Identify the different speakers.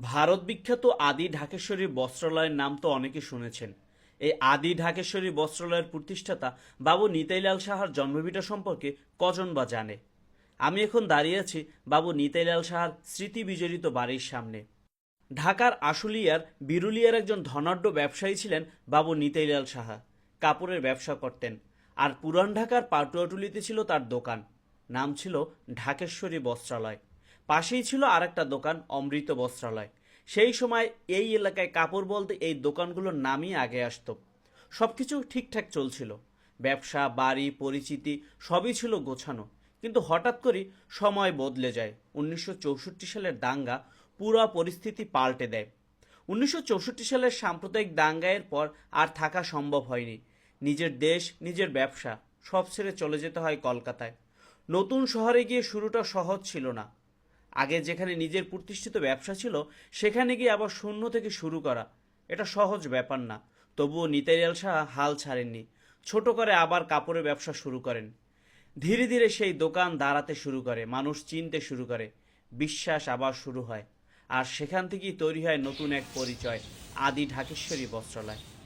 Speaker 1: ভারত বিখ্যাত আদি ঢাকেশ্বরী বস্ত্রালয়ের নাম তো অনেকে শুনেছেন। এই আদি ঢাকেশ্বরী বস্ত্রালয়ের প্রতিষ্ঠাতা বাবু নিতাইলাল সাহার জন্মভিটা সম্পর্কে কজন বা জানে। আমি এখন দাঁড়িয়ে আছি বাবু নিতাইলাল সাহার স্মৃতি বিজড়িত বাড়ির সামনে। ঢাকার আশুলিয়ার বিরুলিয়ার একজন ধনাঢ্য ব্যবসায়ী ছিলেন বাবু নিতাইলাল সাহা। কাপড়ের ব্যবসা করতেন, আর পুরান ঢাকার পাটুয়াটুলিতে ছিল তার দোকান। নাম ছিল ঢাকেশ্বরী বস্ত্রালয়। পাশেই ছিল আরেকটা দোকান, অমৃত বস্ত্রালয়। সেই সময় এই এলাকায় কাপড় বলতে এই দোকানগুলোর নামই আগে আসতো। সবকিছু ঠিকঠাক চলছিল, ব্যবসা, বাড়ি, পরিচিতি সবই ছিল গোছানো। কিন্তু হঠাৎ করে সময় বদলে যায়। 1964 সালের দাঙ্গা পুরো পরিস্থিতি পাল্টে দেয়। 1964 সালের সাম্প্রদায়িক দাঙ্গায়ের পর আর থাকা সম্ভব হয়নি। নিজের দেশ, নিজের ব্যবসা সব ছেড়ে চলে যেতে হয় কলকাতায়। নতুন শহরে গিয়ে শুরুটা সহজ ছিল না। আগে যেখানে নিজের প্রতিষ্ঠিত ব্যবসা ছিল, সেখানে গিয়ে আবার শূন্য থেকে শুরু করা এটা সহজ ব্যাপার না। তবুও নিতাইলাল শাহ হাল ছাড়েননি। ছোট করে আবার কাপড়ের ব্যবসা শুরু করেন। ধীরে ধীরে সেই দোকান দাঁড়াতে শুরু করে, মানুষ চিনতে শুরু করে, বিশ্বাস আবার শুরু হয়। আর সেখান থেকেই তৈরি হয় নতুন এক পরিচয়, আদি ঢাকেশ্বরী বস্ত্রালয়।